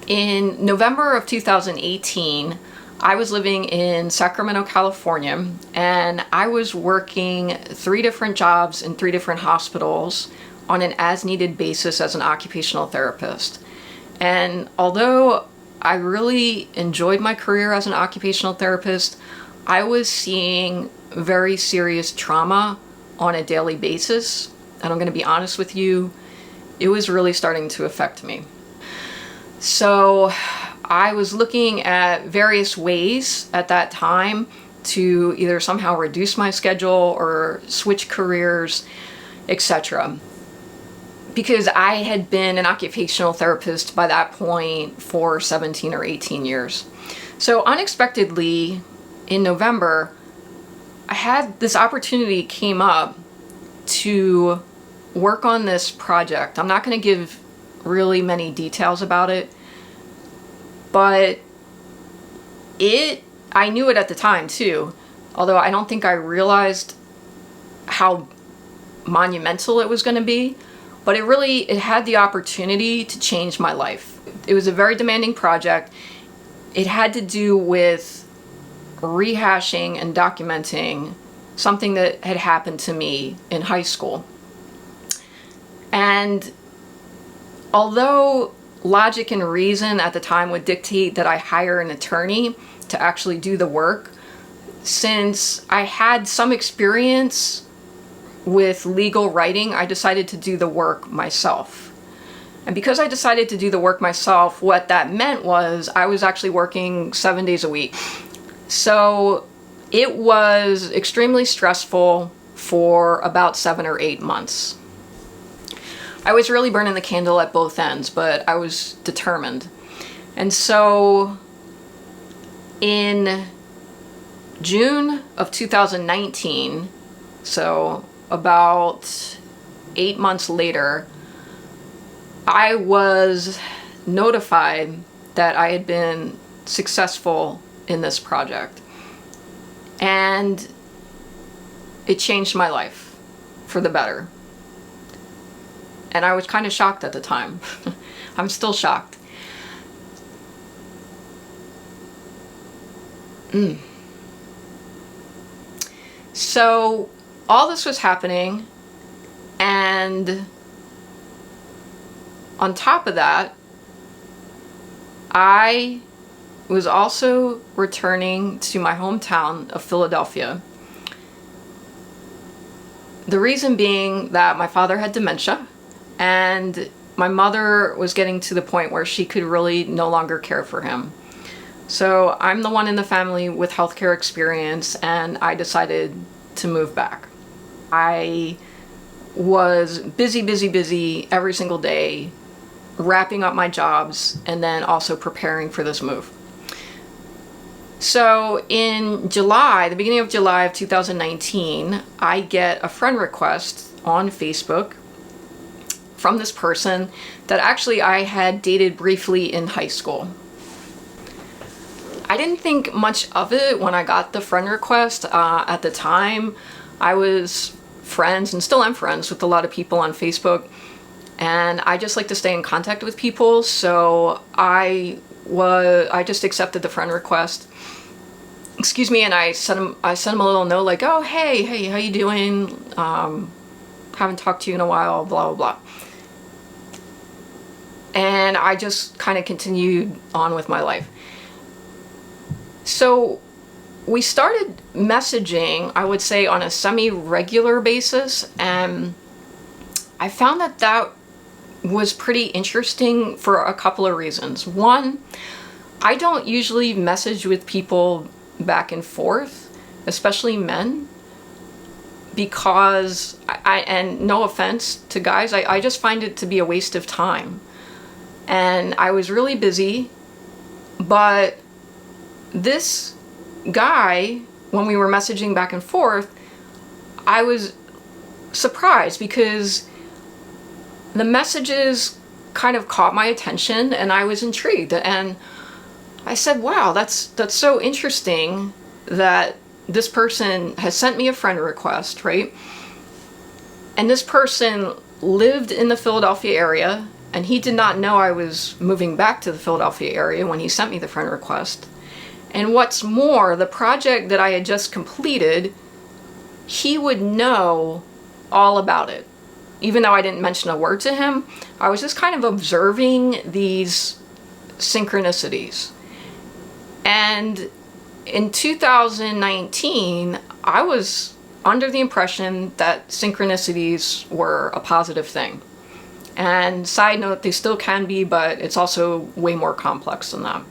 In November of 2018, I was living in Sacramento, California, and I was working 3 different jobs in 3 different hospitals on an as-needed basis as an occupational therapist. And although I really enjoyed my career as an occupational therapist, I was seeing very serious trauma on a daily basis. And I'm going to be honest with you, it was really starting to affect me. So I was looking at various ways at that time to either somehow reduce my schedule or switch careers, etc. Because I had been an occupational therapist by that point for 17 or 18 years. So unexpectedly, in November, I had this opportunity came up to work on this project. I'm not going to give really many details about it, but I knew it at the time too, although I don't think I realized how monumental it was going to be, but it had the opportunity to change my life. It was a very demanding project. It had to do with rehashing and documenting something that had happened to me in high school. And although logic and reason at the time would dictate that I hire an attorney to actually do the work, since I had some experience with legal writing, I decided to do the work myself. And because I decided to do the work myself, what that meant was I was actually working 7 days a week. So it was extremely stressful for about 7 or 8 months. I was really burning the candle at both ends, but I was determined. And so in June of 2019, so about 8 months later, I was notified that I had been successful in this project. And it changed my life for the better. And I was kind of shocked at the time. I'm still shocked. So all this was happening, and on top of that, I was also returning to my hometown of Philadelphia. The reason being that my father had dementia, and my mother was getting to the point where she could really no longer care for him. So I'm the one in the family with healthcare experience, and I decided to move back. I was busy every single day, wrapping up my jobs and then also preparing for this move. So in July, the beginning of July of 2019, I get a friend request on Facebook from this person that actually I had dated briefly in high school. I didn't think much of it when I got the friend request. At the time, I was friends and still am friends with a lot of people on Facebook, and I just like to stay in contact with people, so I just accepted the friend request. Excuse me, and I sent him a little note like, oh, hey, how you doing? Haven't talked to you in a while, blah, blah, blah. And I just kind of continued on with my life. So we started messaging, I would say, on a semi-regular basis, and I found that was pretty interesting for a couple of reasons. One, I don't usually message with people back and forth, especially men, because and no offense to guys, I just find it to be a waste of time. And I was really busy, but this guy, when we were messaging back and forth, I was surprised because the messages kind of caught my attention and I was intrigued. And I said, wow, that's so interesting that this person has sent me a friend request, right? And this person lived in the Philadelphia area and he did not know I was moving back to the Philadelphia area when he sent me the friend request. And what's more, the project that I had just completed, he would know all about it. Even though I didn't mention a word to him, I was just kind of observing these synchronicities. And in 2019, I was under the impression that synchronicities were a positive thing. And side note, they still can be, but it's also way more complex than that.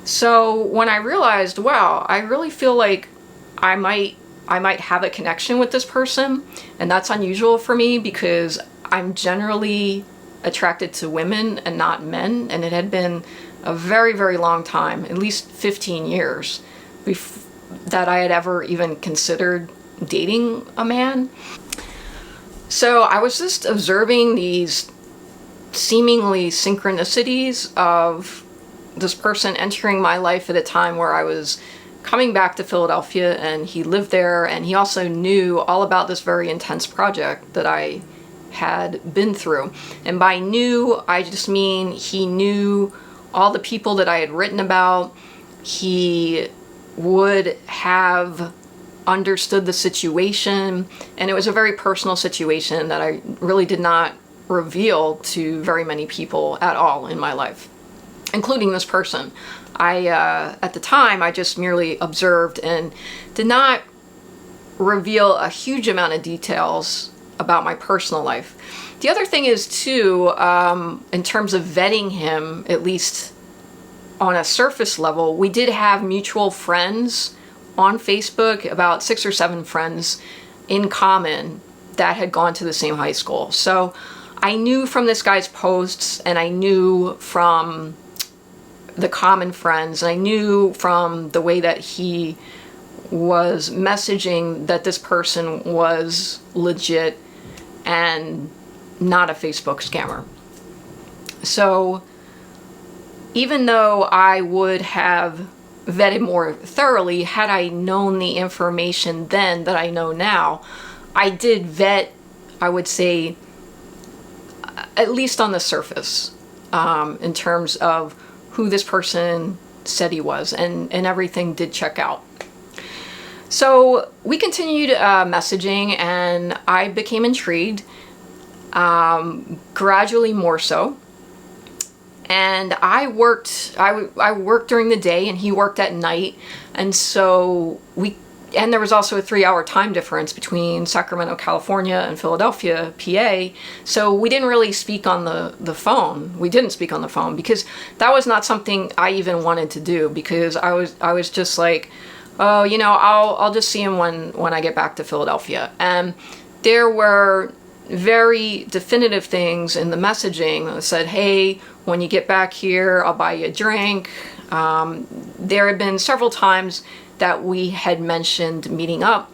So when I realized, wow, I really feel like I might have a connection with this person, and that's unusual for me because I'm generally attracted to women and not men, and it had been a very, very long time, at least 15 years, that I had ever even considered dating a man. So I was just observing these seemingly synchronicities of this person entering my life at a time where I was coming back to Philadelphia, and he lived there, and he also knew all about this very intense project that I had been through. And by knew, I just mean he knew all the people that I had written about. He would have understood the situation, and it was a very personal situation that I really did not reveal to very many people at all in my life, including this person. At the time, I just merely observed and did not reveal a huge amount of details about my personal life. The other thing is too, in terms of vetting him, at least on a surface level, we did have mutual friends on Facebook, about 6 or 7 friends in common that had gone to the same high school. So I knew from this guy's posts, and I knew from the common friends, and I knew from the way that he was messaging that this person was legit and not a Facebook scammer. So even though I would have vetted more thoroughly had I known the information then that I know now, I did vet, I would say, at least on the surface, in terms of who this person said he was, and everything did check out. So we continued messaging, and I became intrigued, gradually more so. And I worked during the day, and he worked at night, and so there was also a 3-hour time difference between Sacramento, California, and Philadelphia, PA. So we didn't really speak on the phone. We didn't speak on the phone because that was not something I even wanted to do, because I was just like, oh, you know, I'll just see him when I get back to Philadelphia. And there were very definitive things in the messaging that said, hey, when you get back here, I'll buy you a drink. There had been several times that we had mentioned meeting up.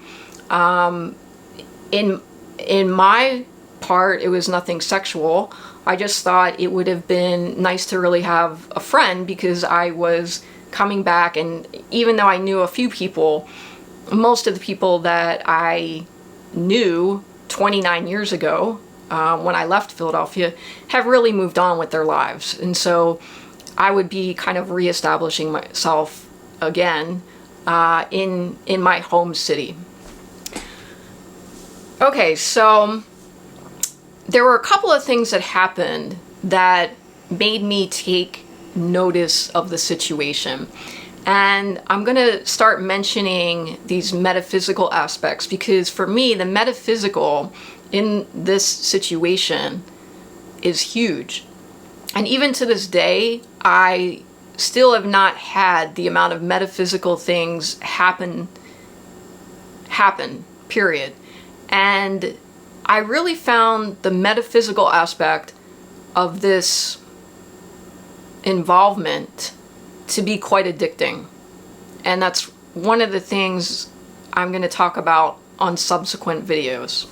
In my part, it was nothing sexual. I just thought it would have been nice to really have a friend, because I was coming back, and even though I knew a few people, most of the people that I knew 29 years ago, when I left Philadelphia, have really moved on with their lives. And so I would be kind of reestablishing myself again in my home city. Okay, so there were a couple of things that happened that made me take notice of the situation. And I'm going to start mentioning these metaphysical aspects, because for me, the metaphysical in this situation is huge. And even to this day, I still have not had the amount of metaphysical things happen, period. And I really found the metaphysical aspect of this involvement to be quite addicting. And that's one of the things I'm going to talk about on subsequent videos.